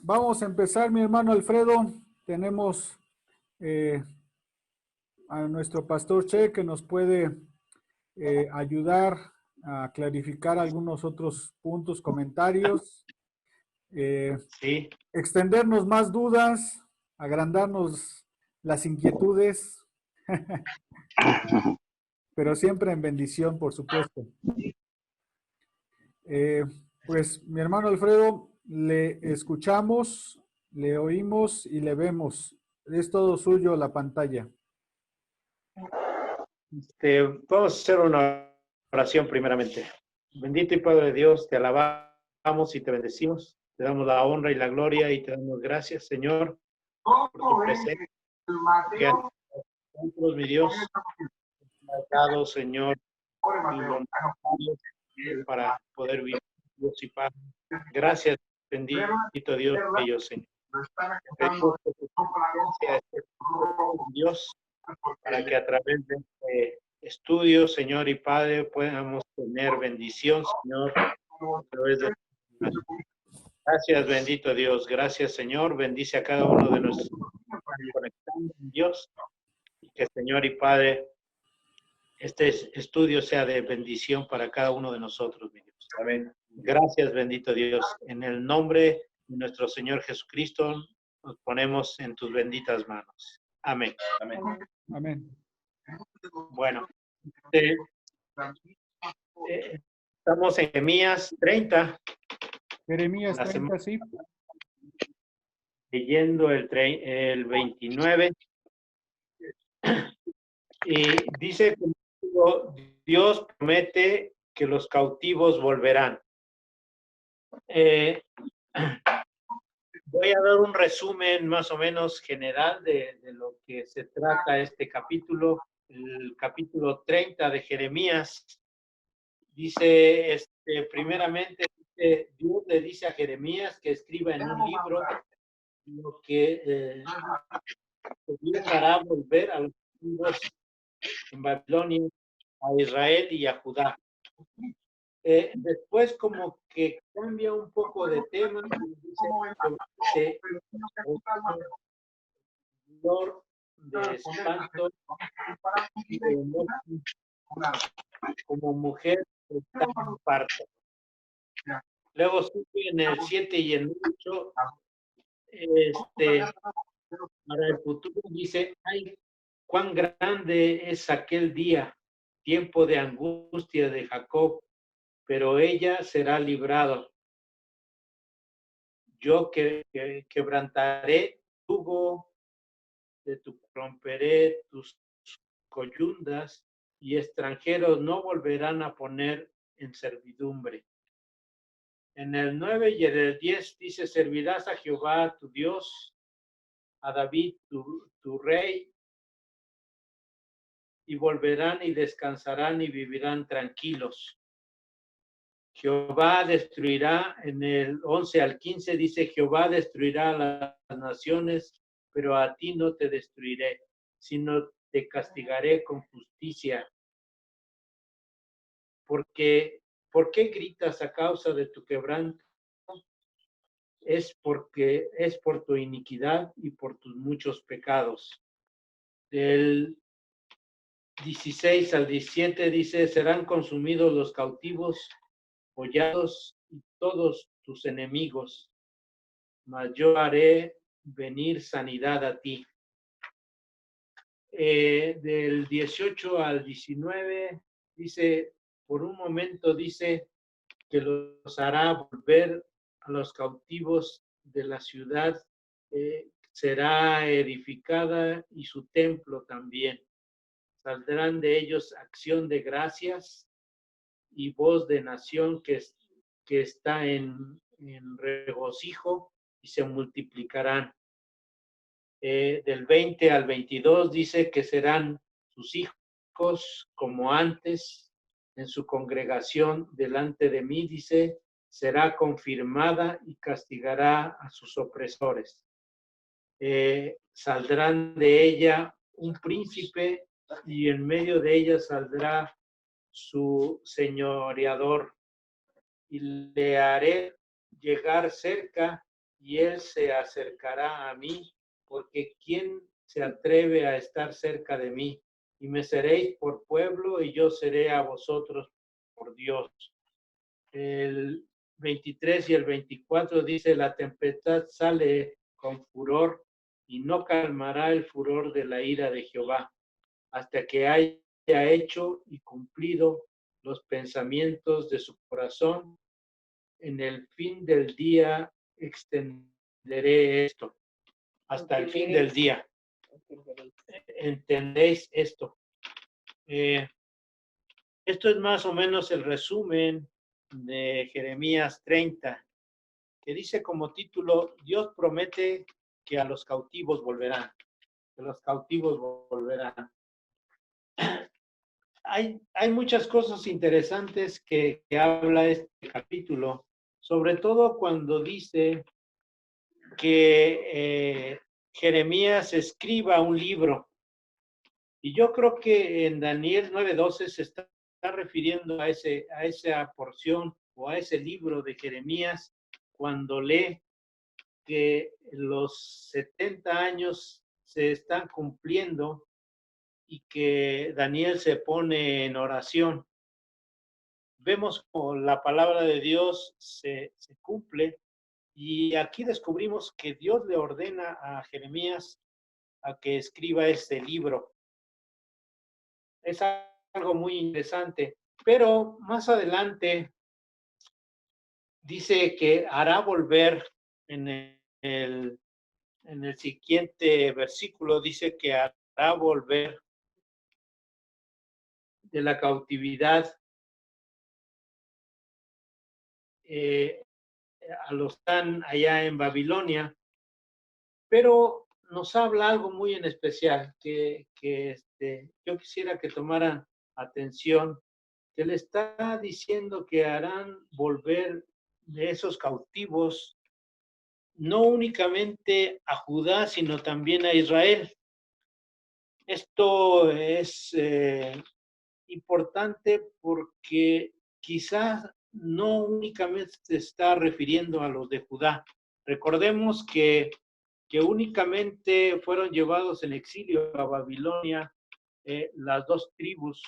vamos a empezar, mi hermano Alfredo. Tenemos a nuestro pastor Che que nos puede ayudar a clarificar algunos otros puntos, comentarios, Sí. extendernos más dudas, agrandarnos las inquietudes, pero siempre en bendición, por supuesto. Pues mi hermano Alfredo, le escuchamos, le oímos y le vemos. Es todo suyo la pantalla. Vamos a hacer una oración primeramente. Bendito y Padre Dios, te alabamos y te bendecimos. Te damos la honra y la gloria y te damos gracias, Señor, por tu presencia. Que a nosotros, mi Dios, has dado, Señor, para poder vivir, Dios y Padre. Gracias, bendito Dios, ellos, Señor. Pedimos que tu presencia esté con Dios, para que a través de este estudio, Señor y Padre, podamos tener bendición, Señor, a través de... Gracias, bendito Dios. Gracias, Señor. Bendice a cada uno de nuestros conectados, Dios. Y que, Señor y Padre, este estudio sea de bendición para cada uno de nosotros, mi Dios. Amén. Gracias, bendito Dios. En el nombre de nuestro Señor Jesucristo, nos ponemos en tus benditas manos. Amén. Amén. Amén. Bueno, estamos en Jeremías 30. Jeremías 30, sí. Leyendo el 29. Y dice que Dios promete que los cautivos volverán. Voy a dar un resumen más o menos general de lo que se trata este capítulo. El capítulo 30 de Jeremías dice, primeramente, Dios le dice a Jeremías que escriba en un libro lo que Dios hará volver a los cautivos en Babilonia, a Israel y a Judá. Después como que cambia un poco de tema, dice dolor de espanto como mujer que está en parto. Luego sigue en el 7 y en el 8, para el futuro dice, ay, cuán grande es aquel día, tiempo de angustia de Jacob, pero ella será librada. Yo quebrantaré tu yugo, romperé tus coyundas, y extranjeros no volverán a poner en servidumbre. En el 9 y en el 10 dice, servirás a Jehová tu Dios, a David tu rey, y volverán y descansarán y vivirán tranquilos. Jehová destruirá, en el 11 al 15 dice, Jehová destruirá a las naciones, pero a ti no te destruiré, sino te castigaré con justicia. ¿Por qué gritas a causa de tu quebranto? Es porque es por tu iniquidad y por tus muchos pecados. Del 16 al 17 dice, serán consumidos los cautivos, hollados y todos tus enemigos, mas yo haré venir sanidad a ti. Del 18 al 19 dice, por un momento dice que los hará volver a los cautivos de la ciudad, será edificada y su templo también. Saldrán de ellos acción de gracias y voz de nación que está en regocijo y se multiplicarán. Del 20 al 22 dice que serán sus hijos como antes en su congregación delante de mí, dice, será confirmada y castigará a sus opresores. Saldrán de ella un príncipe y en medio de ella saldrá su señoreador, y le haré llegar cerca y él se acercará a mí, porque ¿quién se atreve a estar cerca de mí? Y me seréis por pueblo y yo seré a vosotros por Dios. El 23 y el 24 dice, la tempestad sale con furor y no calmará el furor de la ira de Jehová, hasta que haya hecho y cumplido los pensamientos de su corazón. En el fin del día extenderé esto, hasta el fin del día. ¿Entendéis esto? Esto es más o menos el resumen de Jeremías 30, que dice como título, Dios promete que a los cautivos volverán, que los cautivos volverán. Hay muchas cosas interesantes que habla este capítulo, sobre todo cuando dice que Jeremías escriba un libro. Y yo creo que en Daniel 9:12 se está refiriendo a esa porción o a ese libro de Jeremías cuando lee que los 70 años se están cumpliendo y que Daniel se pone en oración. Vemos como la palabra de Dios se cumple y aquí descubrimos que Dios le ordena a Jeremías a que escriba este libro. Es algo muy interesante, pero más adelante dice que hará volver en el, en el siguiente versículo, dice que hará volver de la cautividad a los que están allá en Babilonia, pero nos habla algo muy en especial que yo quisiera que tomaran atención, que le está diciendo que harán volver de esos cautivos no únicamente a Judá, sino también a Israel. Esto es importante porque quizás no únicamente se está refiriendo a los de Judá. Recordemos que únicamente fueron llevados en exilio a Babilonia las dos tribus,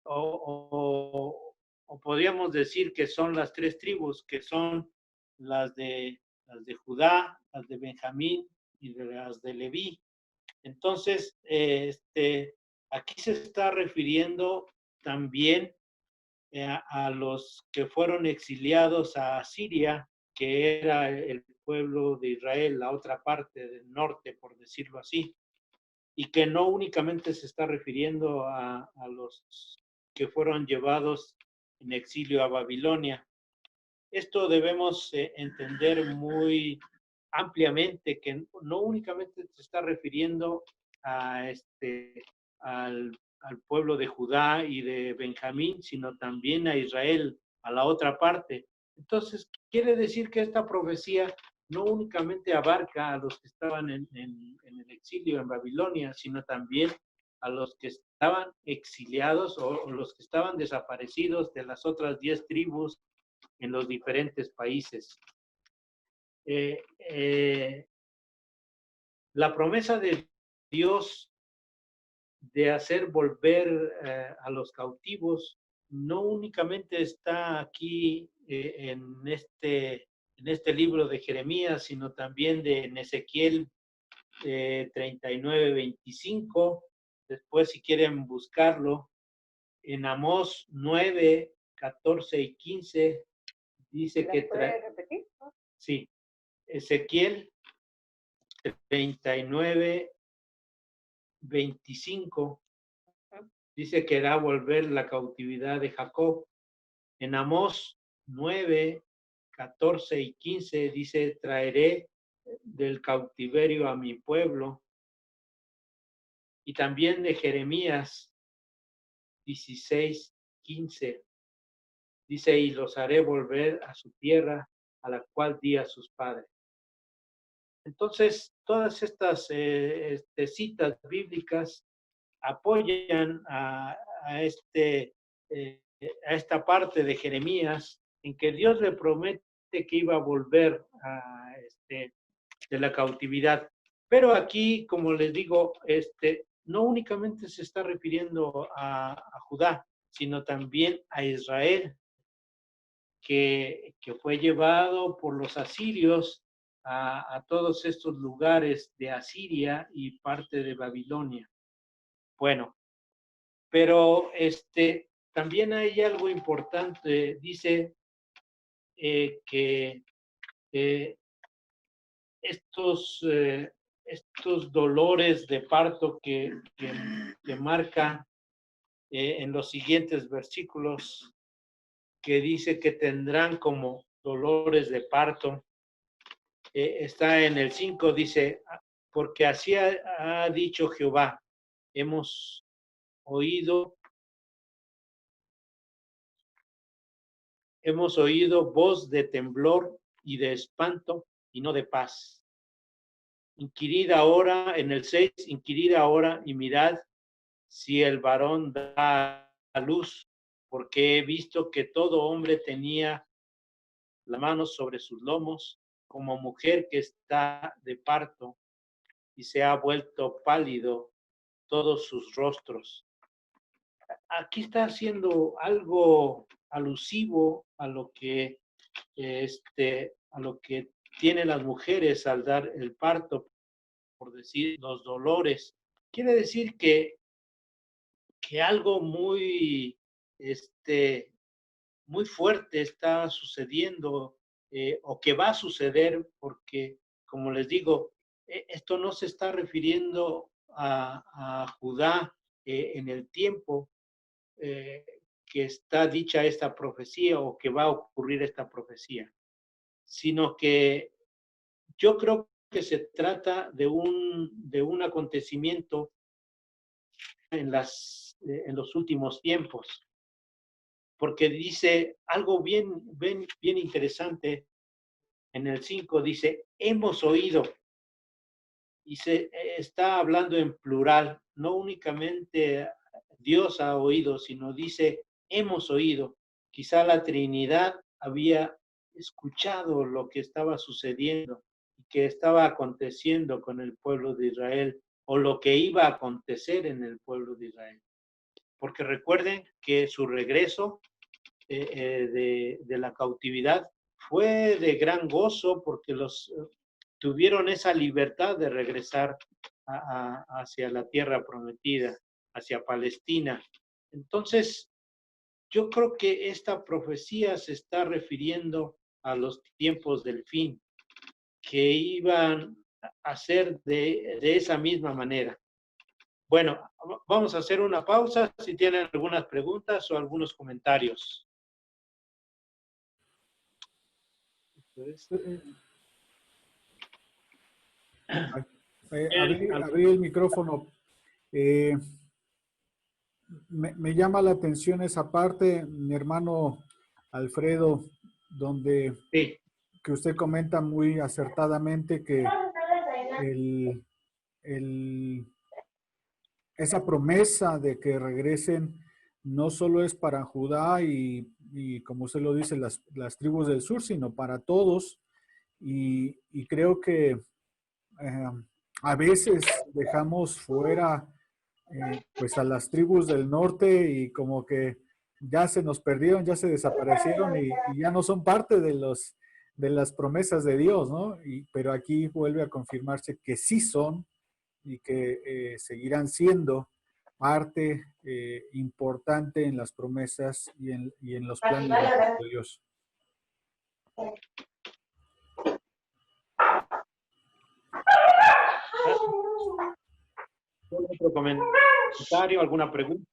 o podríamos decir que son las tres tribus, que son las de Judá, las de Benjamín y las de Leví. Entonces, aquí se está refiriendo también a los que fueron exiliados a Siria, que era el pueblo de Israel, la otra parte del norte, por decirlo así, y que no únicamente se está refiriendo a los que fueron llevados en exilio a Babilonia. Esto debemos entender muy ampliamente, que no únicamente se está refiriendo a al pueblo de Judá y de Benjamín, sino también a Israel, a la otra parte. Entonces, quiere decir que esta profecía no únicamente abarca a los que estaban en el exilio en Babilonia, sino también a los que estaban exiliados o los que estaban desaparecidos de las otras 10 tribus en los diferentes países. La promesa de Dios de hacer volver a los cautivos no únicamente está aquí en este libro de Jeremías, sino también de en Ezequiel 39:25. Después, si quieren buscarlo, en Amós 9:14 y 15, dice que ¿Puede repetir? sí, Ezequiel 39:25 dice que hará volver la cautividad de Jacob. En Amós 9:14 y 15 dice, traeré del cautiverio a mi pueblo. Y también de Jeremías 16:15 dice, y los haré volver a su tierra, a la cual di a sus padres. Entonces, todas estas citas bíblicas apoyan a esta parte de Jeremías en que Dios le promete gente que iba a volver de la cautividad. Pero aquí, como les digo, no únicamente se está refiriendo a Judá, sino también a Israel, que fue llevado por los asirios a todos estos lugares de Asiria y parte de Babilonia. Bueno, pero también hay algo importante. Dice que estos dolores de parto que marca en los siguientes versículos, que dice que tendrán como dolores de parto, está en el 5, dice, porque así ha dicho Jehová, hemos oído voz de temblor y de espanto y no de paz. Inquirid ahora, en el 6, inquirid ahora y mirad si el varón da a luz, porque he visto que todo hombre tenía la mano sobre sus lomos, como mujer que está de parto y se ha vuelto pálido todos sus rostros. Aquí está haciendo algo alusivo a lo que tienen las mujeres al dar el parto, por decir, los dolores. Quiere decir que algo muy, muy fuerte está sucediendo o que va a suceder, porque, como les digo, esto no se está refiriendo a Judá en el tiempo que está dicha esta profecía o que va a ocurrir esta profecía, sino que yo creo que se trata de un acontecimiento en los últimos tiempos, porque dice algo bien interesante en el 5, dice, hemos oído, y se está hablando en plural, no únicamente Dios ha oído, sino dice, hemos oído. Quizá la Trinidad había escuchado lo que estaba sucediendo y que estaba aconteciendo con el pueblo de Israel, o lo que iba a acontecer en el pueblo de Israel. Porque recuerden que su regreso de la cautividad fue de gran gozo, porque los tuvieron esa libertad de regresar hacia la tierra prometida, hacia Palestina. Entonces, yo creo que esta profecía se está refiriendo a los tiempos del fin, que iban a ser de esa misma manera. Bueno, vamos a hacer una pausa si tienen algunas preguntas o algunos comentarios. Abrí el micrófono. Me llama la atención esa parte, mi hermano Alfredo, donde Sí. que usted comenta muy acertadamente que esa promesa de que regresen no solo es para Judá y como usted lo dice, las tribus del sur, sino para todos. Y creo que a veces dejamos fuera pues a las tribus del norte y como que ya se nos perdieron, ya se desaparecieron y ya no son parte de las promesas de Dios, ¿no? Pero aquí vuelve a confirmarse que sí son y que seguirán siendo parte importante en las promesas y en los planes de Dios. ¿Otro comentario, alguna pregunta?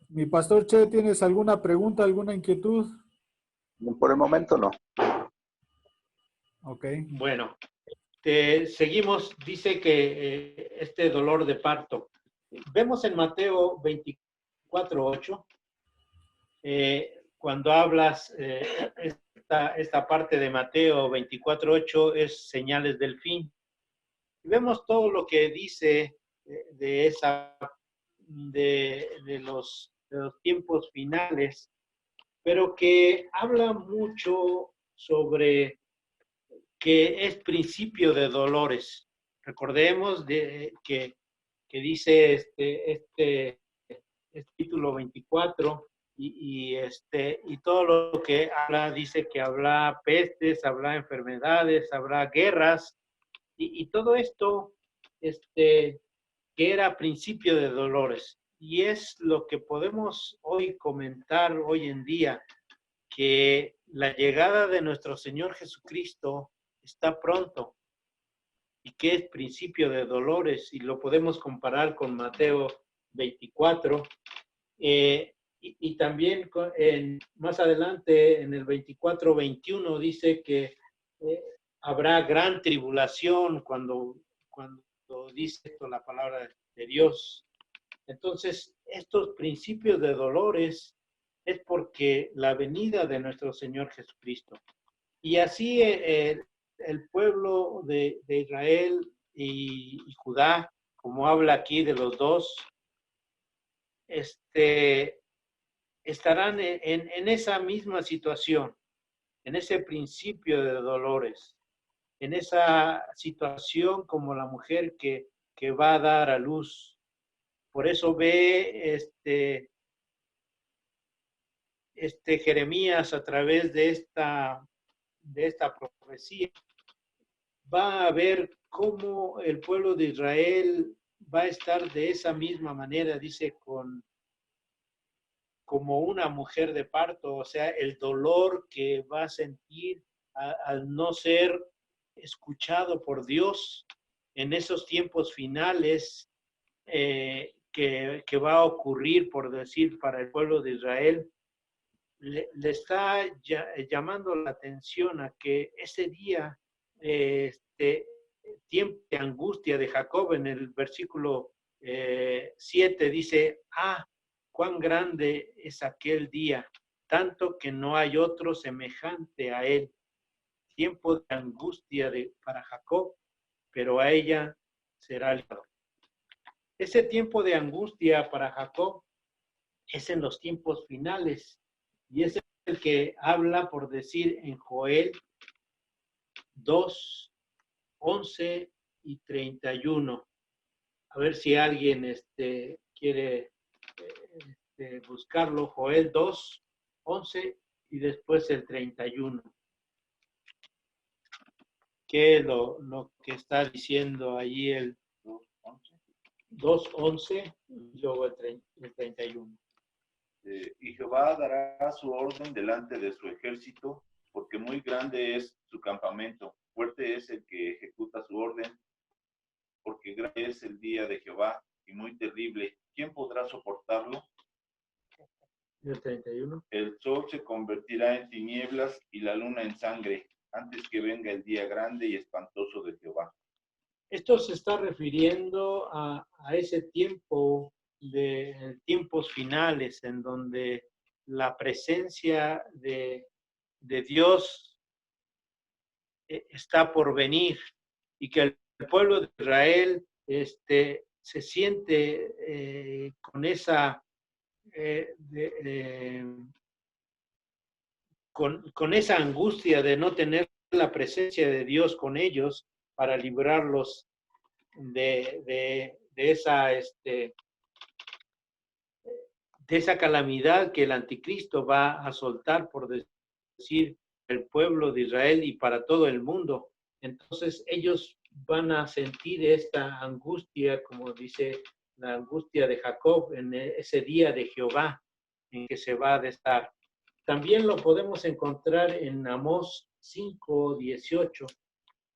Mi pastor Che, ¿tienes alguna pregunta, alguna inquietud? Por el momento no. Ok. Bueno, seguimos. Dice que este dolor de parto. Vemos en Mateo 24:8, cuando hablas, esta parte de Mateo 24:8 es señales del fin. Y vemos todo lo que dice de los tiempos finales, pero que habla mucho sobre que es principio de dolores. Recordemos que dice este título 24 y todo lo que habla, dice que habrá pestes, habrá enfermedades, habrá guerras y todo esto que era principio de dolores. Y es lo que podemos hoy comentar hoy en día, que la llegada de nuestro Señor Jesucristo está pronto y que es principio de dolores, y lo podemos comparar con Mateo 24. Y también más adelante, en el 24-21, dice que habrá gran tribulación cuando dice esto la palabra de Dios. Entonces, estos principios de dolores es porque la venida de nuestro Señor Jesucristo. Y así el pueblo de Israel y Judá, como habla aquí de los dos, estarán en esa misma situación, en ese principio de dolores, en esa situación como la mujer que va a dar a luz. Por eso ve Jeremías a través de esta profecía. Va a ver cómo el pueblo de Israel va a estar de esa misma manera, dice, como una mujer de parto, o sea, el dolor que va a sentir al no ser escuchado por Dios en esos tiempos finales que va a ocurrir, por decir, para el pueblo de Israel. Le está llamando la atención a que ese día, tiempo de angustia de Jacob, en el versículo 7 dice, cuán grande es aquel día, tanto que no hay otro semejante a él. Tiempo de angustia para Jacob, pero a ella será librado. Ese tiempo de angustia para Jacob es en los tiempos finales, y es el que habla, por decir, en Joel 2, 11 y 31. A ver si alguien quiere buscarlo. Joel 2, 11 y después el 31. ¿Qué es lo que está diciendo allí el 2, 11 y luego el 31? Y Jehová dará su orden delante de su ejército, porque muy grande es su campamento, fuerte es el que ejecuta su orden, porque grande es el día de Jehová y muy terrible. ¿Quién podrá soportarlo? El 31. El sol se convertirá en tinieblas y la luna en sangre, antes que venga el día grande y espantoso de Jehová. Esto se está refiriendo a ese tiempo de tiempos finales, en donde la presencia de Dios está por venir, y que el pueblo de Israel se siente con esa con esa angustia de no tener la presencia de Dios con ellos para librarlos de esa calamidad que el anticristo va a soltar, por decir, el pueblo de Israel y para todo el mundo. Entonces ellos van a sentir esta angustia, como dice la angustia de Jacob, en ese día de Jehová en que se va a destar. También lo podemos encontrar en Amós 5:18,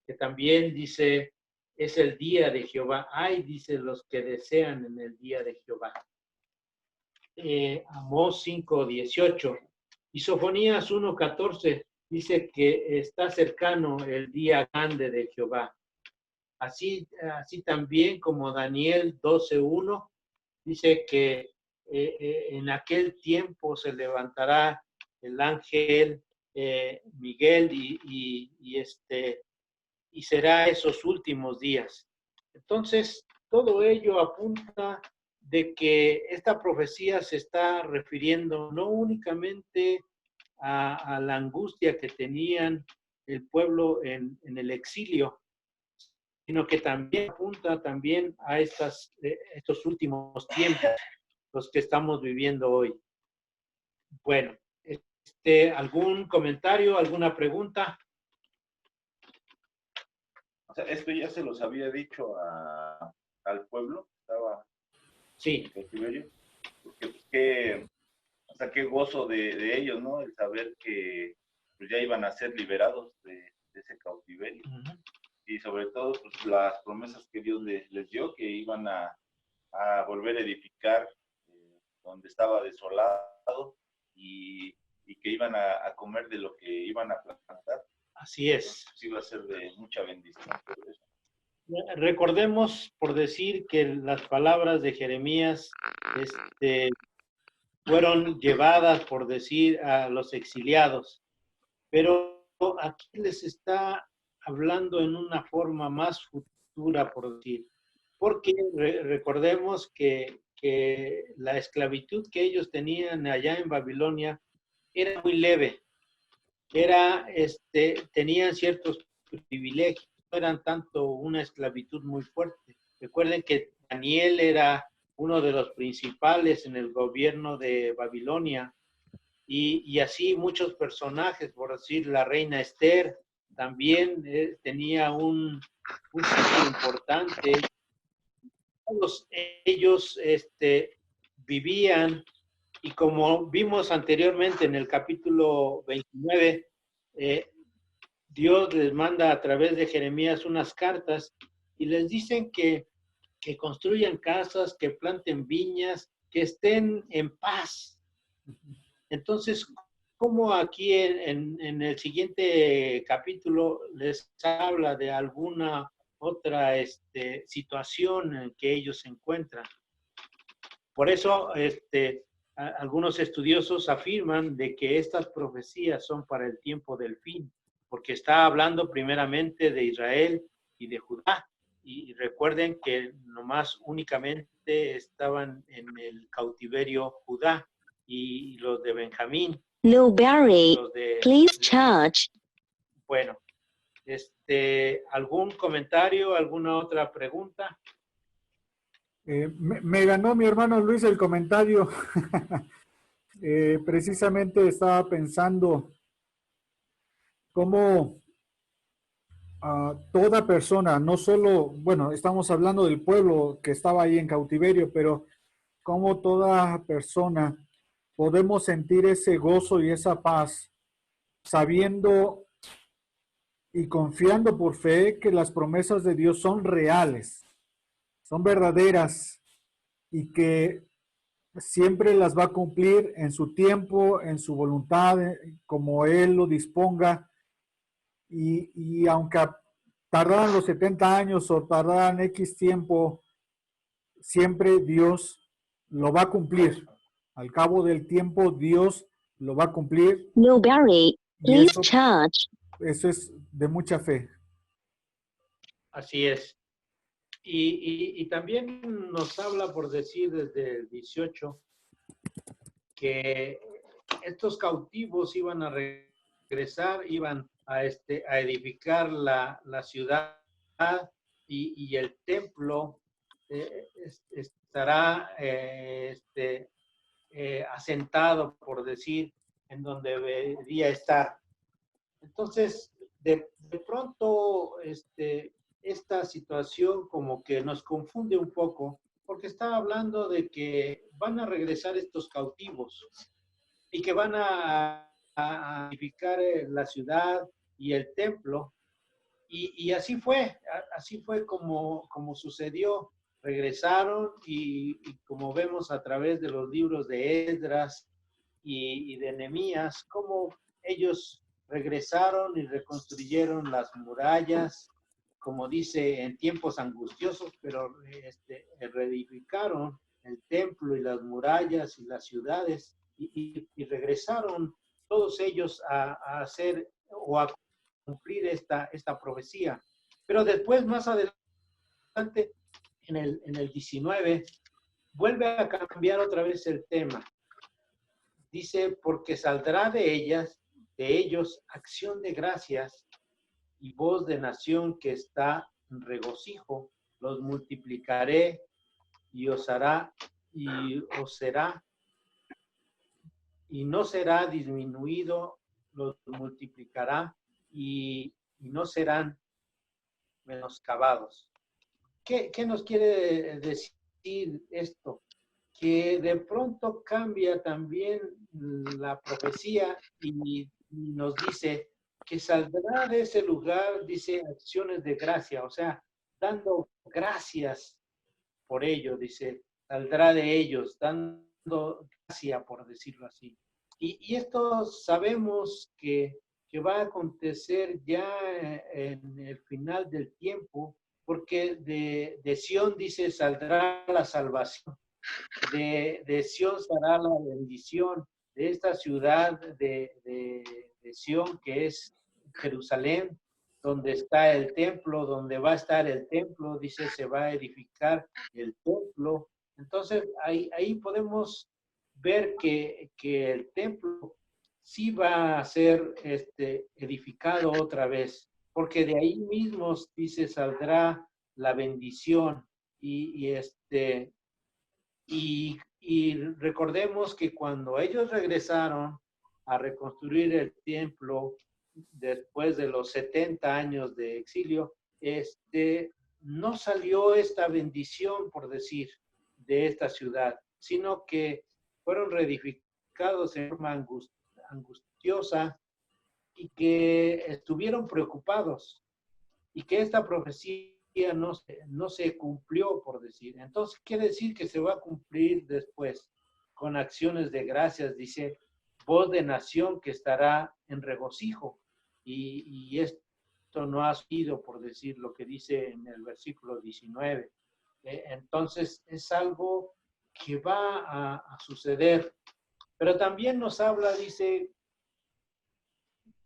que también dice, es el día de Jehová. Ay, dice, los que desean en el día de Jehová. Amós 5:18. Y Sofonías 1:14 dice que está cercano el día grande de Jehová. Así también como Daniel 12:1 dice que en aquel tiempo se levantará el ángel Miguel y será esos últimos días. Entonces, todo ello apunta de que esta profecía se está refiriendo no únicamente a la angustia que tenían el pueblo en el exilio, sino que también apunta también a estos últimos tiempos, los que estamos viviendo hoy. Bueno, ¿algún comentario, alguna pregunta? O sea, esto ya se los había dicho al pueblo, estaba Sí. en cautiverio, porque pues, qué gozo de ellos, ¿no? El saber que pues, ya iban a ser liberados de ese cautiverio. Uh-huh. Y sobre todo pues, las promesas que Dios les dio, que iban a volver a edificar donde estaba desolado y que iban a comer de lo que iban a plantar. Así es. Entonces, iba a ser de mucha bendición todo eso. Recordemos, por decir, que las palabras de Jeremías fueron llevadas, por decir, a los exiliados, pero aquí les está hablando en una forma más futura, por decir, porque recordemos que la esclavitud que ellos tenían allá en Babilonia era muy leve, tenían ciertos privilegios, no eran tanto una esclavitud muy fuerte. Recuerden que Daniel era uno de los principales en el gobierno de Babilonia, y así muchos personajes, por decir, la reina Esther también tenía un sitio importante. Todos ellos vivían, y como vimos anteriormente en el capítulo 29, Dios les manda a través de Jeremías unas cartas y les dicen que construyan casas, que planten viñas, que estén en paz. Entonces, como aquí en el siguiente capítulo les habla de alguna otra situación en que ellos se encuentran. Por eso, algunos estudiosos afirman de que estas profecías son para el tiempo del fin, porque está hablando primeramente de Israel y de Judá. Y recuerden que nomás únicamente estaban en el cautiverio Judá y los de Benjamín. Blueberry, please charge. Bueno, ¿algún comentario, alguna otra pregunta? Me ganó mi hermano Luis el comentario. Precisamente estaba pensando cómo toda persona, no solo, bueno, estamos hablando del pueblo que estaba ahí en cautiverio, pero cómo toda persona podemos sentir ese gozo y esa paz sabiendo y confiando por fe que las promesas de Dios son reales, son verdaderas y que siempre las va a cumplir en su tiempo, en su voluntad, como Él lo disponga. Y aunque tardaran los 70 años o tardaran X tiempo, siempre Dios lo va a cumplir. Al cabo del tiempo, Dios lo va a cumplir. Blueberry, please charge. Eso es de mucha fe. Así es. Y también nos habla, por decir, desde el 18, que estos cautivos iban a regresar, iban a edificar la ciudad y el templo estará asentado, por decir, en donde debería estar. Entonces, de pronto, esta situación como que nos confunde un poco, porque está hablando de que van a regresar estos cautivos y que van a edificar la ciudad y el templo. Y así fue como sucedió. Regresaron y como vemos a través de los libros de Esdras y de Nehemías, cómo ellos regresaron y reconstruyeron las murallas, como dice, en tiempos angustiosos, pero reedificaron el templo y las murallas y las ciudades y regresaron todos ellos a hacer o a cumplir esta profecía. Pero después, más adelante, en el 19, vuelve a cambiar otra vez el tema. dice, porque saldrá de ellos, acción de gracias y voz de nación que está en regocijo. Los multiplicaré y os será, y no será disminuido, los multiplicará y no serán menoscabados. ¿Qué nos quiere decir esto? Que de pronto cambia también la profecía y nos dice que saldrá de ese lugar, dice, acciones de gracia, o sea, dando gracias por ello, dice, saldrá de ellos, dando gracia, por decirlo así. Y esto sabemos que va a acontecer ya en el final del tiempo, porque de Sión, dice, saldrá la salvación, de Sión será la bendición, de esta ciudad de Sión, que es Jerusalén, donde está el templo, donde va a estar el templo, dice, se va a edificar el templo. Entonces, ahí podemos ver que el templo sí va a ser edificado otra vez, porque de ahí mismo, dice, saldrá la bendición y recordemos que cuando ellos regresaron a reconstruir el templo después de los 70 años de exilio, no salió esta bendición, por decir, de esta ciudad, sino que fueron reedificados en forma angustiosa y que estuvieron preocupados y que esta profecía no se cumplió, por decir. Entonces, quiere decir que se va a cumplir después con acciones de gracias, dice, voz de nación que estará en regocijo. Y esto no ha sido, por decir lo que dice en el versículo 19. Entonces, es algo que va a suceder. Pero también nos habla, dice,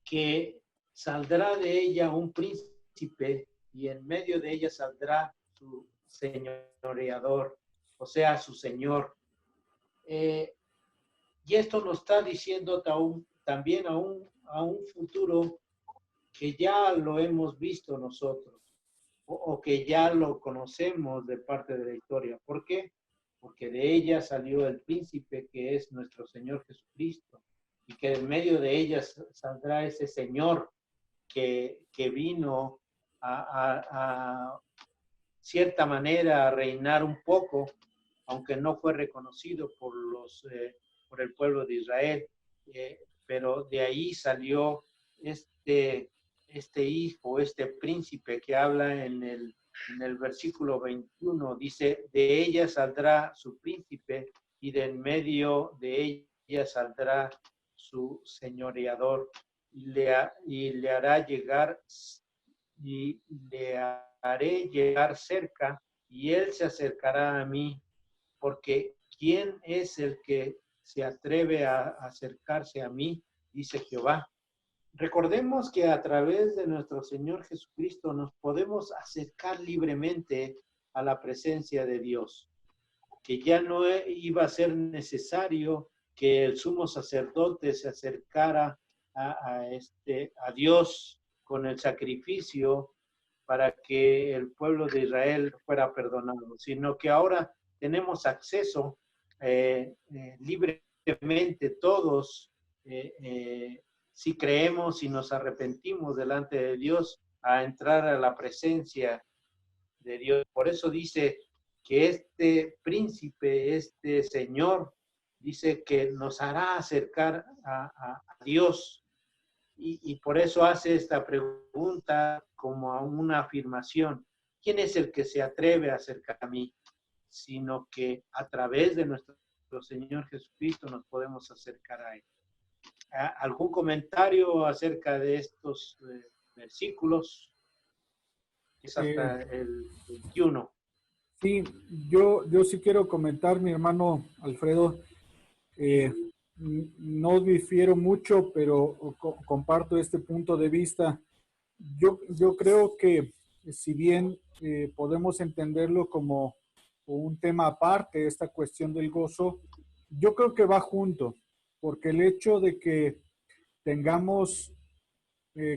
que saldrá de ella un príncipe y en medio de ella saldrá su señoreador, o sea, su señor. Y esto nos está diciendo también a un futuro que ya lo hemos visto nosotros, o que ya lo conocemos de parte de la historia. ¿Por qué? Porque de ella salió el príncipe que es nuestro Señor Jesucristo, y que en medio de ella saldrá ese Señor que vino a cierta manera a reinar un poco, aunque no fue reconocido por el pueblo de Israel, pero de ahí salió este hijo, este príncipe que habla en el versículo 21, dice, de ella saldrá su príncipe y de en medio de ella saldrá su señoreador y le hará llegar y le haré llegar cerca y él se acercará a mí, porque ¿quién es el que se atreve a acercarse a mí? Dice Jehová. Recordemos que a través de nuestro Señor Jesucristo nos podemos acercar libremente a la presencia de Dios, que ya no iba a ser necesario que el sumo sacerdote se acercara a Dios con el sacrificio para que el pueblo de Israel fuera perdonado, sino que ahora tenemos acceso libremente todos, si creemos y nos arrepentimos delante de Dios, a entrar a la presencia de Dios. Por eso dice que este príncipe, este Señor, dice que nos hará acercar a Dios. Y por eso hace esta pregunta como a una afirmación. ¿Quién es el que se atreve a acercar a mí? Sino que a través de nuestro Señor Jesucristo nos podemos acercar a Él. ¿Algún comentario acerca de estos versículos? Es hasta el 21. Sí, yo sí quiero comentar, mi hermano Alfredo. No difiero mucho, pero comparto este punto de vista. Yo creo que si bien podemos entenderlo como un tema aparte, esta cuestión del gozo, yo creo que va junto, porque el hecho de que tengamos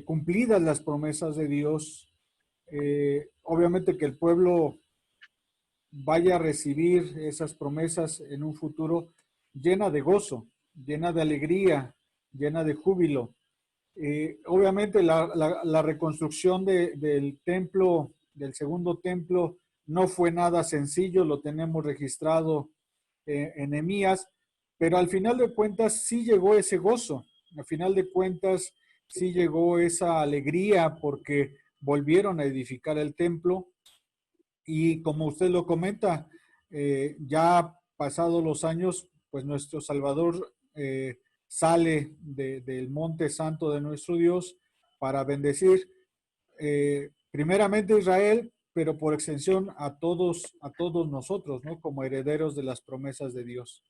cumplidas las promesas de Dios, obviamente que el pueblo vaya a recibir esas promesas en un futuro llena de gozo, llena de alegría, llena de júbilo. Obviamente la reconstrucción del templo, del segundo templo, no fue nada sencillo, lo tenemos registrado en Nehemías, pero al final de cuentas sí llegó ese gozo, al final de cuentas sí llegó esa alegría porque volvieron a edificar el templo y como usted lo comenta, ya pasados los años, pues nuestro Salvador sale del monte santo de nuestro Dios para bendecir primeramente a Israel, pero por extensión a todos nosotros, ¿no? Como herederos de las promesas de Dios.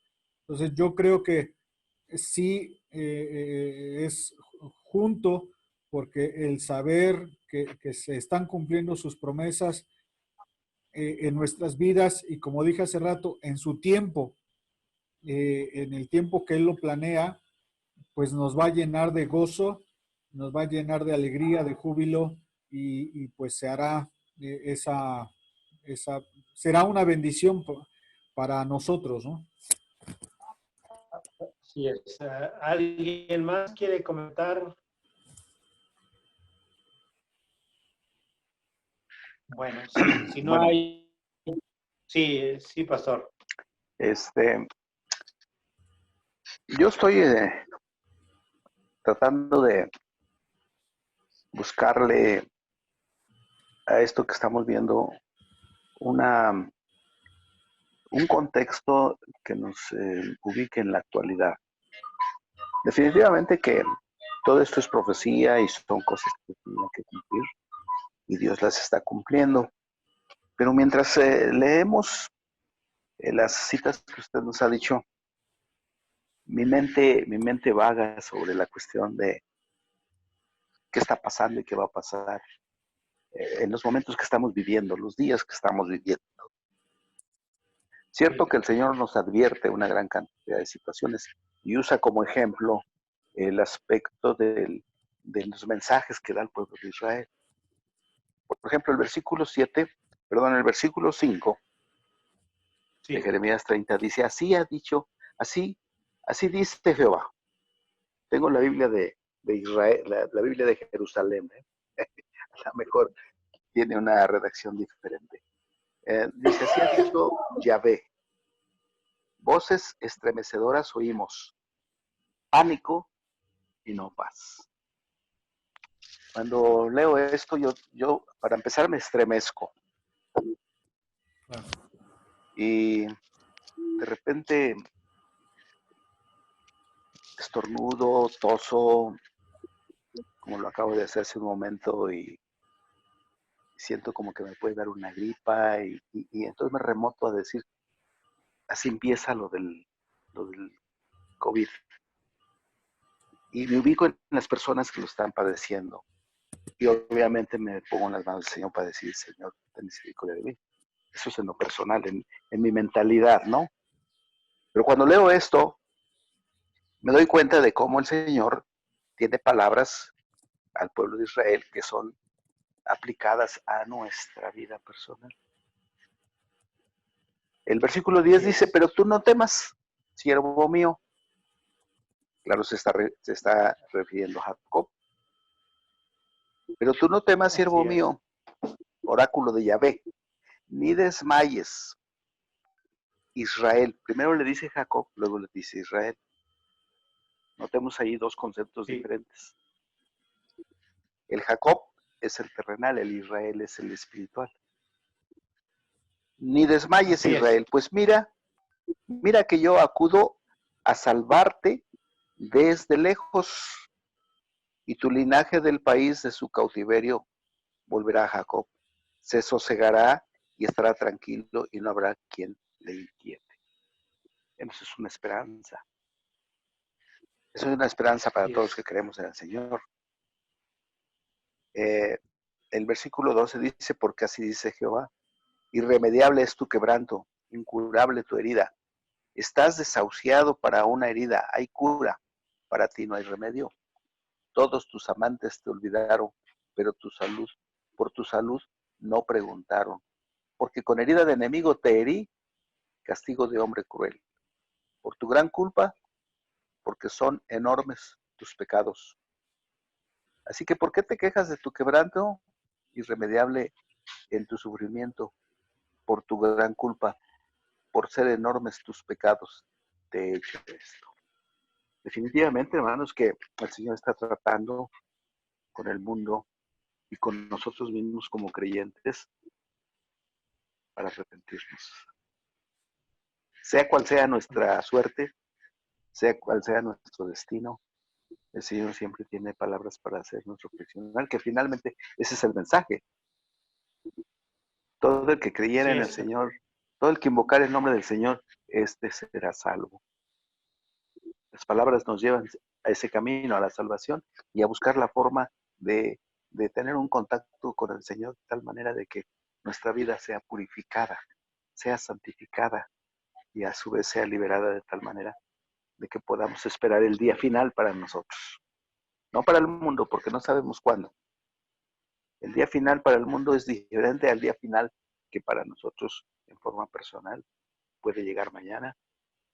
Entonces yo creo que sí es junto, porque el saber que se están cumpliendo sus promesas en nuestras vidas y como dije hace rato, en su tiempo, en el tiempo que Él lo planea, pues nos va a llenar de gozo, nos va a llenar de alegría, de júbilo y pues se hará esa, será una bendición para nosotros, ¿no? Así es. ¿Alguien más quiere comentar? Bueno, si no Bueno, hay... Sí, sí, pastor. yo estoy tratando de buscarle a esto que estamos viendo un contexto que nos ubique en la actualidad. Definitivamente que todo esto es profecía y son cosas que tienen que cumplir y Dios las está cumpliendo. Pero mientras leemos las citas que usted nos ha dicho, mi mente vaga sobre la cuestión de qué está pasando y qué va a pasar en los momentos que estamos viviendo, los días que estamos viviendo. Cierto que el Señor nos advierte una gran cantidad de situaciones y usa como ejemplo el aspecto de los mensajes que da el pueblo de Israel. Por ejemplo, el versículo 5 de Jeremías 30 dice, así ha dicho, así dice Jehová. Tengo la Biblia de Israel, la Biblia de Jerusalén, a lo mejor tiene una redacción diferente. Dice, así ha dicho Yahvé, voces estremecedoras oímos, pánico y no paz. Cuando leo esto, yo para empezar me estremezco. Y de repente estornudo, toso, como lo acabo de hacer hace un momento, y siento como que me puede dar una gripa, y entonces me remoto a decir, así empieza lo del COVID. Y me ubico en las personas que lo están padeciendo. Y obviamente me pongo en las manos del Señor para decir, Señor, ten misericordia de mí. Eso es en lo personal, en mi mentalidad, ¿no? Pero cuando leo esto, me doy cuenta de cómo el Señor tiene palabras al pueblo de Israel que son aplicadas a nuestra vida personal. El versículo 10 dice, pero tú no temas, siervo mío. Claro, se está refiriendo a Jacob. Pero tú no temas, siervo mío, oráculo de Yahvé, ni desmayes, Israel. Primero le dice Jacob, luego le dice Israel. Notemos ahí dos conceptos diferentes. El Jacob es el terrenal, el Israel es el espiritual. Ni desmayes, Israel, pues mira que yo acudo a salvarte desde lejos, y tu linaje del país de su cautiverio volverá a Jacob. Se sosegará y estará tranquilo y no habrá quien le inquiete. Eso es una esperanza. Eso es una esperanza para todos los que creemos en el Señor. El versículo 12 dice, porque así dice Jehová, irremediable es tu quebranto, incurable tu herida. Estás desahuciado para una herida, hay cura, para ti no hay remedio. Todos tus amantes te olvidaron, pero por tu salud no preguntaron. Porque con herida de enemigo te herí, castigo de hombre cruel. Por tu gran culpa, porque son enormes tus pecados. Así que, ¿por qué te quejas de tu quebranto? Irremediable en tu sufrimiento, por tu gran culpa, por ser enormes tus pecados, te he hecho esto. Definitivamente, hermanos, que el Señor está tratando con el mundo y con nosotros mismos como creyentes para arrepentirnos. Sea cual sea nuestra suerte, sea cual sea nuestro destino, el Señor siempre tiene palabras para hacernos reflexionar, que finalmente ese es el mensaje. Todo el que creyera en el Señor, todo el que invocara el nombre del Señor, este será salvo. Las palabras nos llevan a ese camino, a la salvación y a buscar la forma de tener un contacto con el Señor de tal manera de que nuestra vida sea purificada, sea santificada y a su vez sea liberada de tal manera de que podamos esperar el día final para nosotros. No para el mundo, porque no sabemos cuándo. El día final para el mundo es diferente al día final que para nosotros en forma personal puede llegar mañana,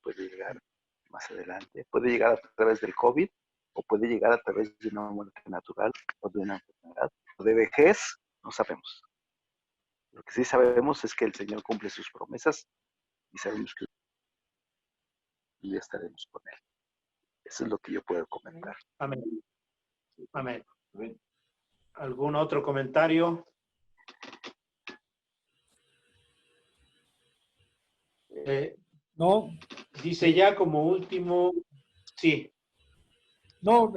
puede llegar más adelante, puede llegar a través del COVID o puede llegar a través de una muerte natural o de una enfermedad o de vejez, no sabemos. Lo que sí sabemos es que el Señor cumple sus promesas y sabemos que ya estaremos con Él. Eso es lo que yo puedo comentar. Amén. Amén. ¿Algún otro comentario? No. Dice ya como último, sí. No,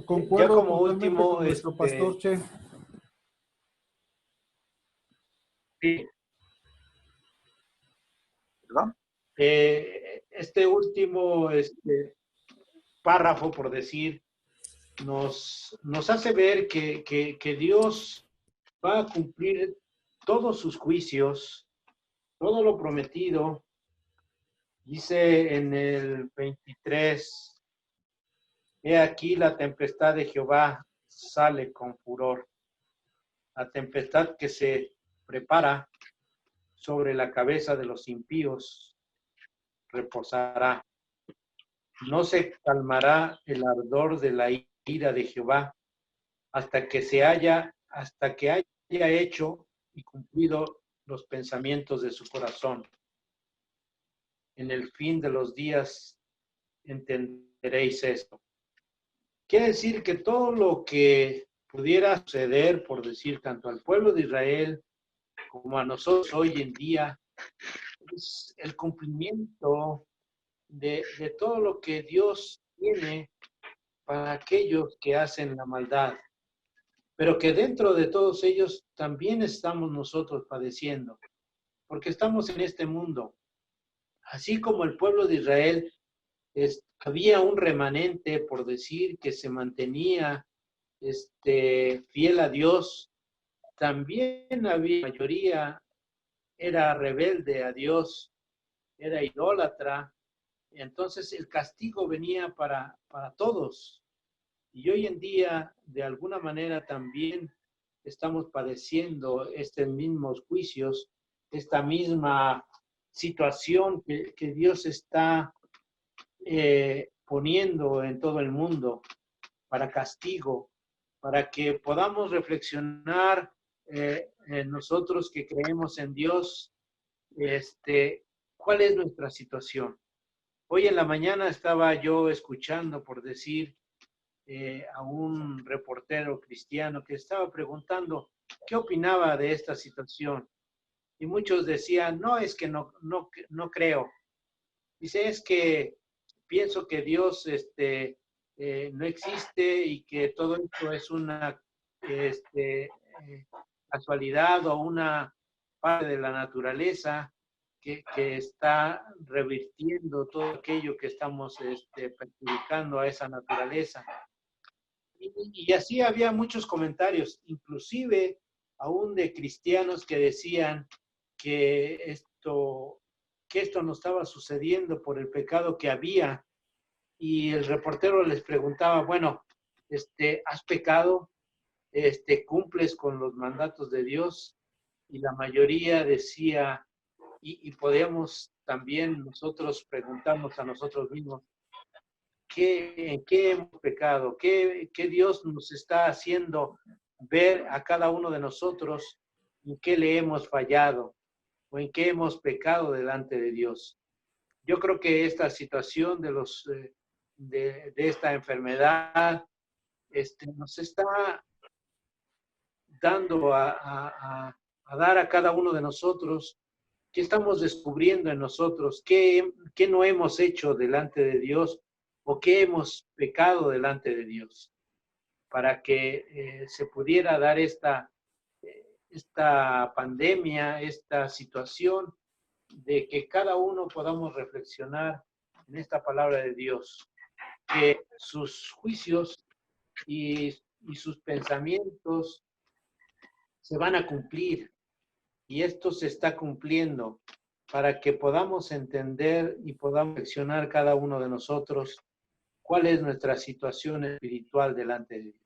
concuerdo ya como totalmente último, con nuestro pastor Che. Sí. ¿Perdón? Este último párrafo, por decir, nos hace ver que Dios va a cumplir todos sus juicios, todo lo prometido. Dice en el 23, he aquí la tempestad de Jehová sale con furor, la tempestad que se prepara sobre la cabeza de los impíos reposará. No se calmará el ardor de la ira de Jehová hasta que haya hecho y cumplido los pensamientos de su corazón. En el fin de los días entenderéis esto. Quiere decir que todo lo que pudiera suceder, por decir, tanto al pueblo de Israel como a nosotros hoy en día, es el cumplimiento de todo lo que Dios tiene para aquellos que hacen la maldad, pero que dentro de todos ellos también estamos nosotros padeciendo, porque estamos en este mundo. Así como el pueblo de Israel, había un remanente, por decir, que se mantenía fiel a Dios, también había mayoría, era rebelde a Dios, era idólatra. Entonces el castigo venía para todos. Y hoy en día, de alguna manera, también estamos padeciendo estos mismos juicios, esta misma situación que Dios está poniendo en todo el mundo para castigo, para que podamos reflexionar en nosotros que creemos en Dios, cuál es nuestra situación. Hoy en la mañana estaba yo escuchando, por decir, a un reportero cristiano que estaba preguntando qué opinaba de esta situación. Y muchos decían, no, es que no creo. Dice, es que pienso que Dios no existe y que todo esto es una casualidad o una parte de la naturaleza que está revirtiendo todo aquello que estamos perjudicando a esa naturaleza. Y así había muchos comentarios, inclusive aún de cristianos que decían que que esto no estaba sucediendo por el pecado que había. Y el reportero les preguntaba, bueno, ¿has pecado? ¿Cumples con los mandatos de Dios? Y la mayoría decía, y podíamos también nosotros preguntarnos a nosotros mismos, ¿en qué hemos pecado? ¿Qué Dios nos está haciendo ver a cada uno de nosotros? ¿En qué le hemos fallado? ¿O en qué hemos pecado delante de Dios? Yo creo que esta situación de esta enfermedad nos está dando a dar a cada uno de nosotros qué estamos descubriendo en nosotros, qué no hemos hecho delante de Dios o qué hemos pecado delante de Dios, para que se pudiera dar esta pandemia, esta situación, de que cada uno podamos reflexionar en esta palabra de Dios, que sus juicios y sus pensamientos se van a cumplir, y esto se está cumpliendo para que podamos entender y podamos reflexionar cada uno de nosotros cuál es nuestra situación espiritual delante de Dios.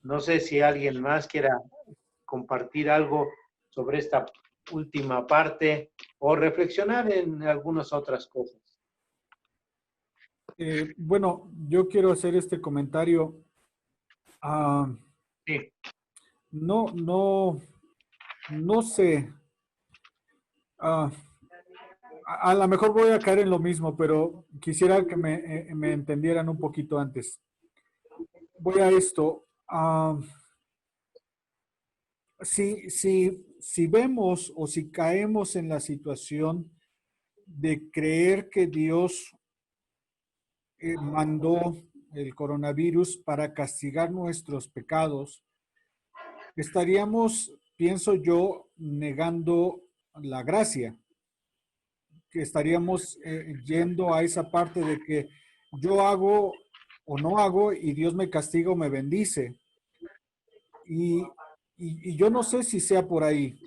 No sé si alguien más quiera compartir algo sobre esta última parte o reflexionar en algunas otras cosas. Bueno, yo quiero hacer este comentario. Sí. No sé. A lo mejor voy a caer en lo mismo, pero quisiera que me entendieran un poquito antes. Voy a esto. Si vemos o si caemos en la situación de creer que Dios mandó el coronavirus para castigar nuestros pecados, estaríamos, pienso yo, negando la gracia, que estaríamos yendo a esa parte de que yo hago o no hago y Dios me castiga o me bendice. Y yo no sé si sea por ahí.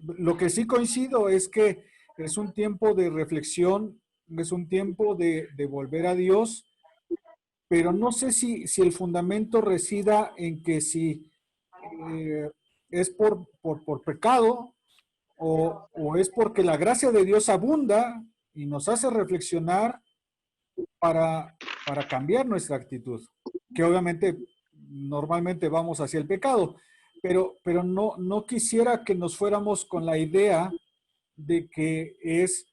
Lo que sí coincido es que es un tiempo de reflexión, es un tiempo de volver a Dios, pero no sé si el fundamento resida en que si es por pecado o es porque la gracia de Dios abunda y nos hace reflexionar para cambiar nuestra actitud, que obviamente normalmente vamos hacia el pecado, pero no quisiera que nos fuéramos con la idea de que es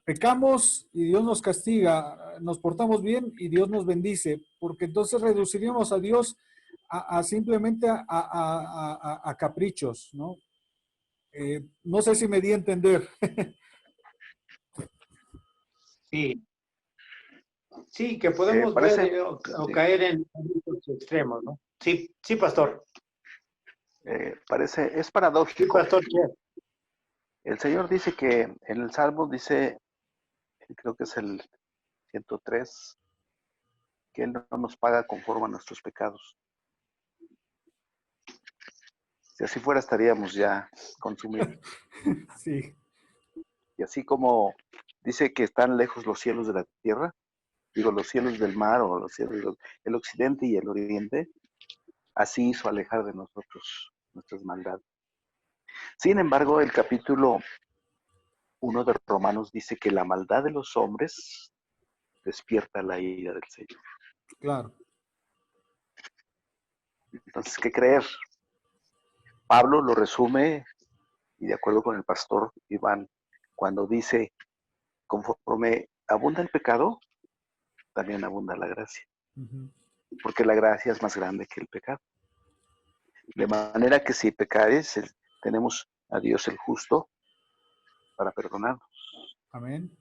pecamos y Dios nos castiga, nos portamos bien y Dios nos bendice, porque entonces reduciríamos a Dios simplemente a caprichos, ¿no? No sé si me di a entender. Sí. Sí, que podemos ver o caer en estos extremos, ¿no? Sí, sí, pastor. Es paradójico. Sí, pastor. El Señor dice que en el Salmo dice, creo que es el 103, que Él no nos paga conforme a nuestros pecados. Si así fuera, estaríamos ya consumidos. Sí. Y así como dice que están lejos los cielos de la tierra, digo, los cielos del mar o los cielos el occidente y el oriente, así hizo alejar de nosotros nuestras maldades. Sin embargo, el capítulo 1 de Romanos dice que la maldad de los hombres despierta la ira del Señor. Claro. Entonces, ¿qué creer? Pablo lo resume, y de acuerdo con el pastor Iván, cuando dice, conforme abunda el pecado, también abunda la gracia. Uh-huh. Porque la gracia es más grande que el pecado. De manera que si pecares, tenemos a Dios el justo para perdonarnos. Amén.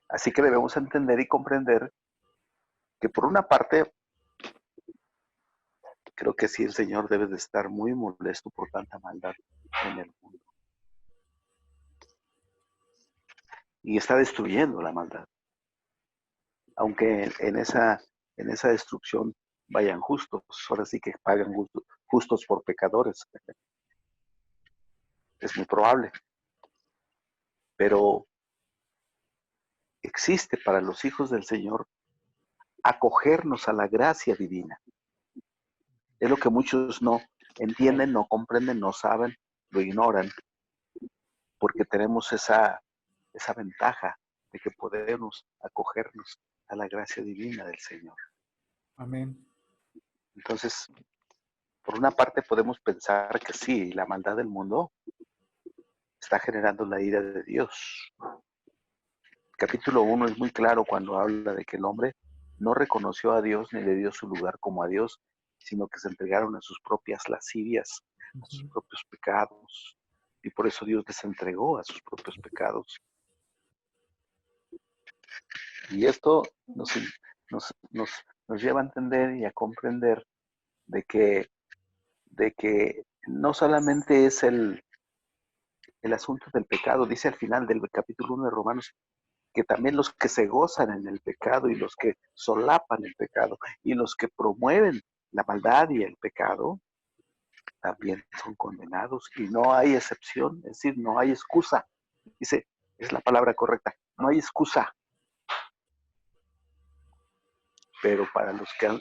Así que debemos entender y comprender que por una parte, creo que sí el Señor debe de estar muy molesto por tanta maldad en el mundo. Y está destruyendo la maldad. Aunque en esa destrucción vayan justos, ahora sí que pagan justos por pecadores. es muy probable. Pero existe para los hijos del Señor acogernos a la gracia divina. Es lo que muchos no entienden, no comprenden, no saben, lo ignoran, porque tenemos esa ventaja de que podemos acogernos a la gracia divina del Señor. Amén. Entonces, por una parte podemos pensar que sí, la maldad del mundo está generando la ira de Dios. Capítulo 1 es muy claro cuando habla de que el hombre no reconoció a Dios ni le dio su lugar como a Dios, sino que se entregaron a sus propias lascivias, a sus propios pecados. Y por eso Dios les entregó a sus propios pecados. Y esto nos lleva a entender y a comprender de que no solamente es el asunto del pecado, dice al final del capítulo 1 de Romanos, que también los que se gozan en el pecado y los que solapan el pecado y los que promueven la maldad y el pecado, también son condenados y no hay excepción, es decir, no hay excusa. Dice, es la palabra correcta, no hay excusa. Pero para los que han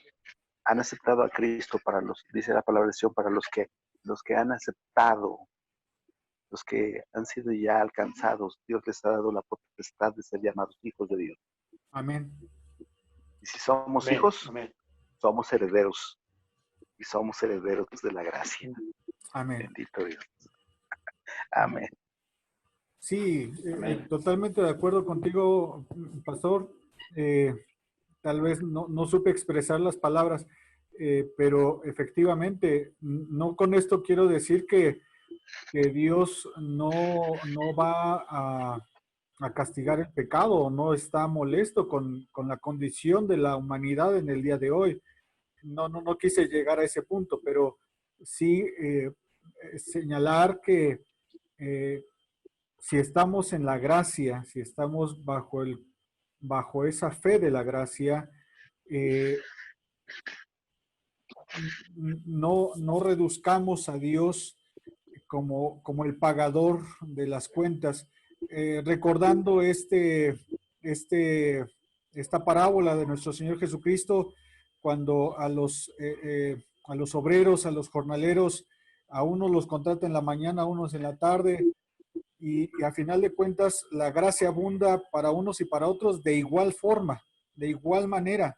aceptado a Cristo, dice la palabra de Sion, para los que han aceptado, los que han sido ya alcanzados, Dios les ha dado la potestad de ser llamados hijos de Dios. Amén. Y si somos Amén, hijos, amén. somos herederos. Y somos herederos de la gracia. Amén. Bendito Dios. Amén. Sí, Amén. totalmente de acuerdo contigo, pastor. Tal vez no supe expresar las palabras, pero efectivamente, no con esto quiero decir que Dios no va a castigar el pecado, o no está molesto con la condición de la humanidad en el día de hoy. No quise llegar a ese punto, pero sí señalar que eh, si estamos en la gracia, si estamos bajo esa fe de la gracia, eh, no reduzcamos a Dios como el pagador de las cuentas. Recordando esta parábola de nuestro Señor Jesucristo, cuando a los obreros, a los jornaleros, a unos los contrata en la mañana, a unos en la tarde, y a final de cuentas la gracia abunda para unos y para otros de igual forma, de igual manera,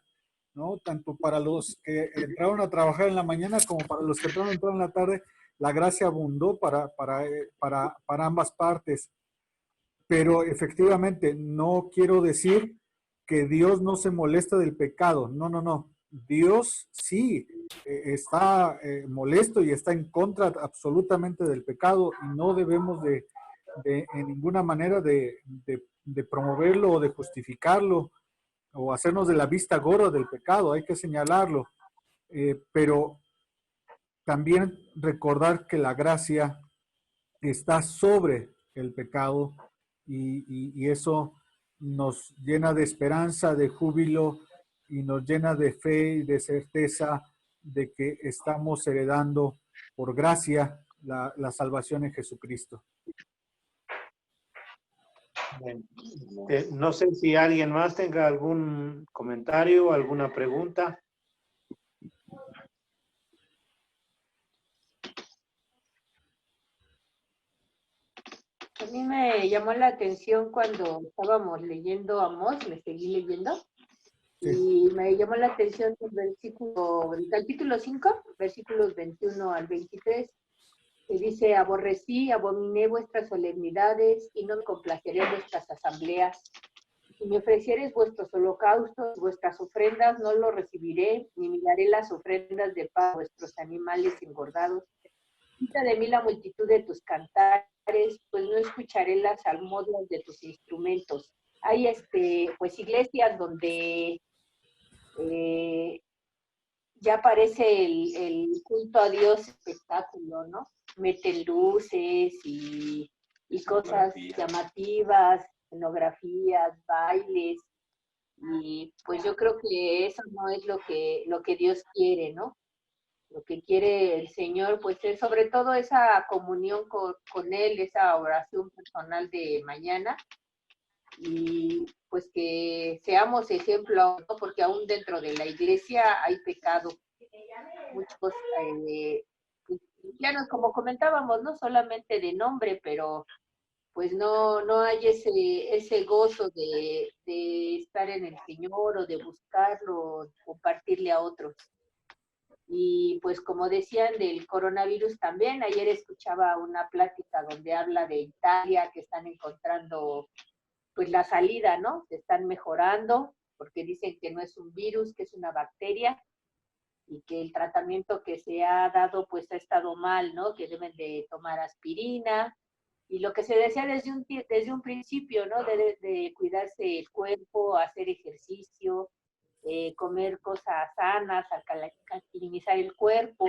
¿no? Tanto para los que entraron a trabajar en la mañana como para los que entraron en la tarde, la gracia abundó para ambas partes. Pero efectivamente, no quiero decir que Dios no se molesta del pecado. No. Dios sí está molesto y está en contra absolutamente del pecado y no debemos de en ninguna manera de promoverlo o de justificarlo o hacernos de la vista gorda del pecado. Hay que señalarlo. Pero también recordar que la gracia está sobre el pecado y eso nos llena de esperanza, de júbilo y nos llena de fe y de certeza de que estamos heredando por gracia la salvación en Jesucristo. Bien. No sé si alguien más tenga algún comentario, alguna pregunta. A mí me llamó la atención cuando estábamos leyendo Amós, le seguí leyendo, y me llamó la atención el capítulo 5, versículos 21 al 23, que dice, abominé vuestras solemnidades y no me complaceré en vuestras asambleas. Si me ofreciereis vuestros holocaustos, vuestras ofrendas, no lo recibiré, ni miraré las ofrendas de paz, vuestros animales engordados. Quita de mí la multitud de tus cantares, pues no escucharé las salmodias de tus instrumentos. Hay pues iglesias donde ya aparece el culto a Dios espectáculo, ¿no? Meten luces y cosas llamativas, escenografías, bailes, y pues yo creo que eso no es lo que Dios quiere, ¿no? Lo que quiere el Señor, pues es sobre todo esa comunión con Él, esa oración personal de mañana, y pues que seamos ejemplo, ¿no? Porque aún dentro de la iglesia hay pecado. Muchos cristianos, como comentábamos, no solamente de nombre, pero pues no hay ese gozo de estar en el Señor o de buscarlo, compartirle a otros. Y pues como decían del coronavirus también, ayer escuchaba una plática donde habla de Italia, que están encontrando pues la salida, ¿no? Se están mejorando porque dicen que no es un virus, que es una bacteria y que el tratamiento que se ha dado pues ha estado mal, ¿no? Que deben de tomar aspirina y lo que se decía desde un principio, ¿no? De cuidarse el cuerpo, hacer ejercicio, comer cosas sanas, alcalinizar el cuerpo.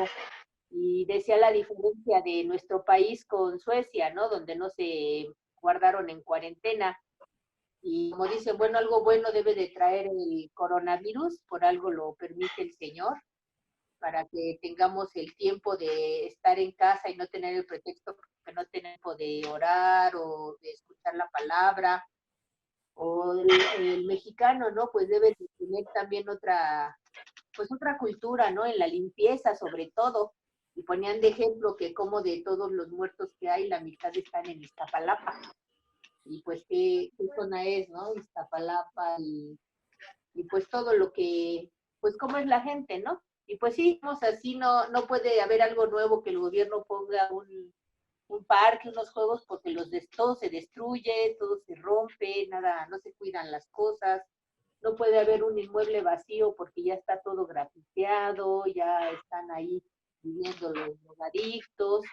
Y decía la diferencia de nuestro país con Suecia, ¿no? Donde no se guardaron en cuarentena. Y como dicen, bueno, algo bueno debe de traer el coronavirus, por algo lo permite el Señor, para que tengamos el tiempo de estar en casa y no tener el pretexto que no tenemos tiempo de orar o de escuchar la palabra. O el mexicano, ¿no? Pues debe de tener también otra cultura, ¿no? En la limpieza, sobre todo. Y ponían de ejemplo que como de todos los muertos que hay, la mitad están en Iztapalapa. Y pues qué zona es, ¿no? Iztapalapa y pues todo lo que, pues cómo es la gente, ¿no? Y pues sí, así no puede haber algo nuevo que el gobierno ponga un parque, unos juegos, porque todo se destruye, todo se rompe, nada, no se cuidan las cosas. No puede haber un inmueble vacío porque ya está todo grafiteado, ya están ahí viviendo los drogadictos,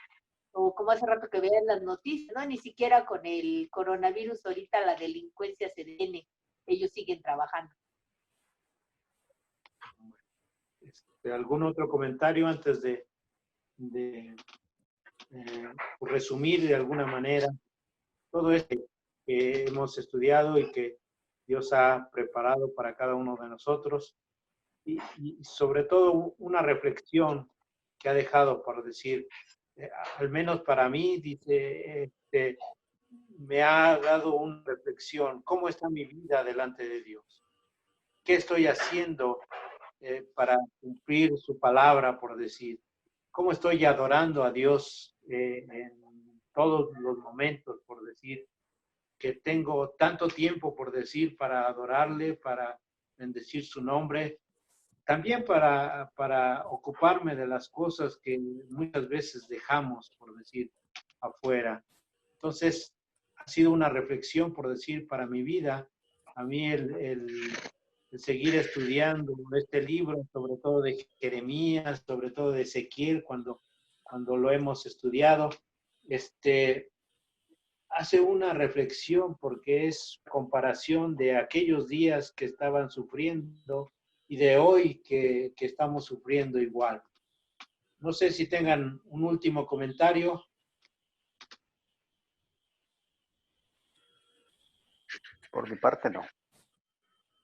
o como hace rato que vean las noticias, ¿no? Ni siquiera con el coronavirus ahorita la delincuencia se detiene, ellos siguen trabajando. ¿Algún otro comentario antes de resumir de alguna manera todo esto que hemos estudiado y que Dios ha preparado para cada uno de nosotros? Y sobre todo una reflexión que ha dejado, por decir, al menos para mí, dice, me ha dado una reflexión. ¿Cómo está mi vida delante de Dios? ¿Qué estoy haciendo para cumplir su palabra, por decir? ¿Cómo estoy adorando a Dios en todos los momentos, por decir? Que tengo tanto tiempo, por decir, para adorarle, para bendecir su nombre, también para ocuparme de las cosas que muchas veces dejamos, por decir, afuera. Entonces, ha sido una reflexión, por decir, para mi vida. A mí el seguir estudiando este libro, sobre todo de Jeremías, sobre todo de Ezequiel, cuando lo hemos estudiado, hace una reflexión porque es comparación de aquellos días que estaban sufriendo y de hoy que estamos sufriendo igual. No sé si tengan un último comentario. Por mi parte, no.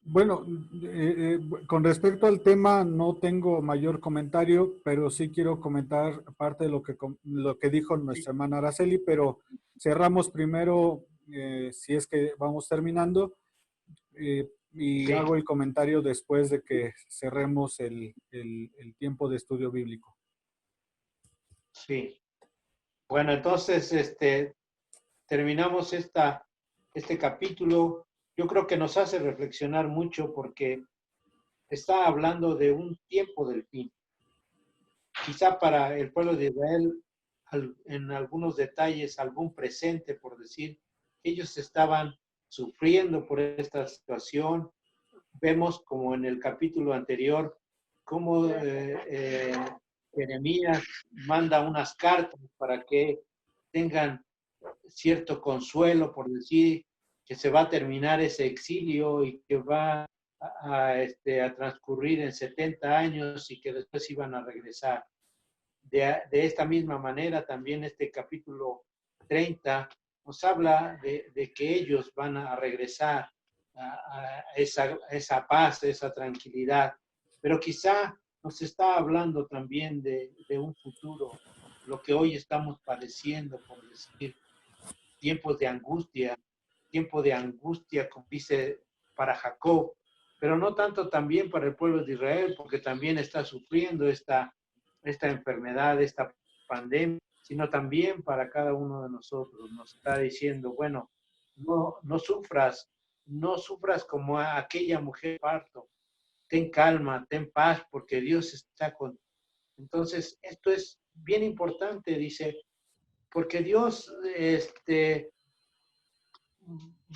Bueno, con respecto al tema no tengo mayor comentario, pero sí quiero comentar parte de lo que dijo nuestra hermana Araceli, pero cerramos primero, si es que vamos terminando, y Sí. hago el comentario después de que cerremos el tiempo de estudio bíblico. Sí. Bueno, entonces terminamos este capítulo. Yo creo que nos hace reflexionar mucho porque está hablando de un tiempo del fin. Quizá para el pueblo de Israel, en algunos detalles, algún presente, por decir, ellos estaban sufriendo por esta situación. Vemos como en el capítulo anterior, cómo Jeremías manda unas cartas para que tengan cierto consuelo, por decir, que se va a terminar ese exilio y que va a transcurrir en 70 años y que después iban a regresar. De esta misma manera, también este capítulo 30 nos habla de que ellos van a regresar a esa paz, a esa tranquilidad. Pero quizá nos está hablando también de un futuro, lo que hoy estamos padeciendo, por decir, tiempos de angustia, tiempo de angustia, como dice para Jacob, pero no tanto también para el pueblo de Israel, porque también está sufriendo esta enfermedad, esta pandemia, sino también para cada uno de nosotros. Nos está diciendo, bueno, no sufras como aquella mujer parto. Ten calma, ten paz, porque Dios está con. Entonces, esto es bien importante, dice, porque Dios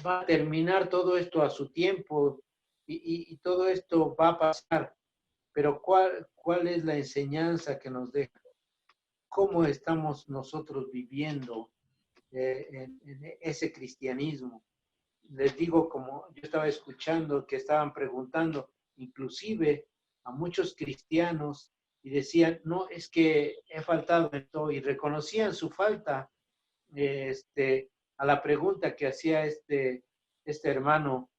va a terminar todo esto a su tiempo y todo esto va a pasar. Pero ¿cuál es la enseñanza que nos deja? ¿Cómo estamos nosotros viviendo en ese cristianismo? Les digo, como yo estaba escuchando que estaban preguntando, inclusive a muchos cristianos, y decían, no, es que he faltado esto, y reconocían su falta a la pregunta que hacía este hermano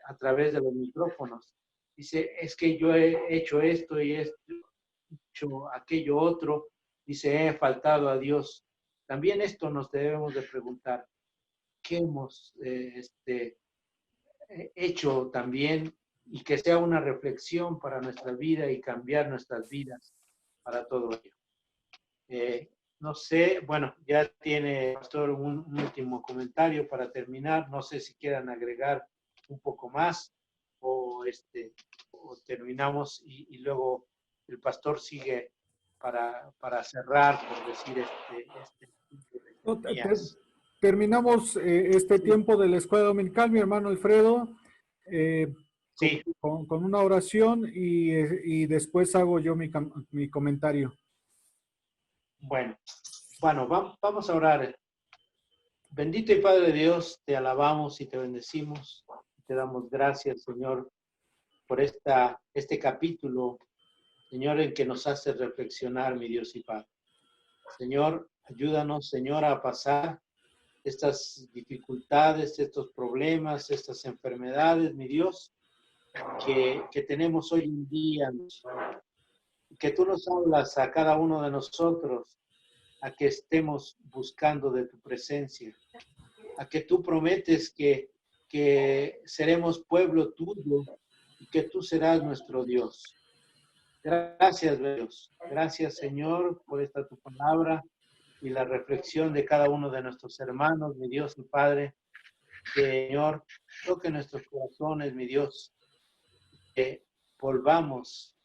a través de los micrófonos. Dice, es que yo he hecho esto y he hecho aquello otro. Dice, he faltado a Dios. También esto nos debemos de preguntar. ¿Qué hemos hecho también? Y que sea una reflexión para nuestra vida y cambiar nuestras vidas para todo ello. No sé, bueno, ya tiene, Pastor, un último comentario para terminar. No sé si quieran agregar un poco más o terminamos y luego el Pastor sigue para cerrar, por decir, Terminamos este tiempo de la escuela dominical, mi hermano Alfredo, sí. con una oración y después hago yo mi comentario. Bueno, vamos a orar. Bendito y Padre Dios, te alabamos y te bendecimos. Te damos gracias, Señor, por este capítulo, Señor, en que nos hace reflexionar, mi Dios y Padre. Señor, ayúdanos, Señor, a pasar estas dificultades, estos problemas, estas enfermedades, mi Dios, que tenemos hoy en día. Que tú nos hablas a cada uno de nosotros, a que estemos buscando de tu presencia, a que tú prometes que seremos pueblo tuyo y que tú serás nuestro Dios. Gracias, Dios. Gracias, Señor, por esta tu palabra y la reflexión de cada uno de nuestros hermanos, mi Dios y Padre. Señor, toque nuestros corazones, mi Dios, que volvamos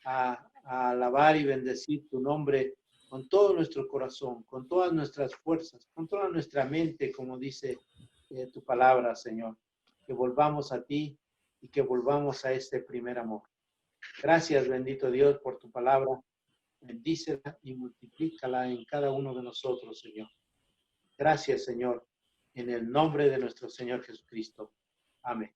a alabar y bendecir tu nombre con todo nuestro corazón, con todas nuestras fuerzas, con toda nuestra mente, como dice tu palabra, Señor. Que volvamos a ti y que volvamos a este primer amor. Gracias, bendito Dios, por tu palabra. Bendícela y multiplícala en cada uno de nosotros, Señor. Gracias, Señor, en el nombre de nuestro Señor Jesucristo. Amén.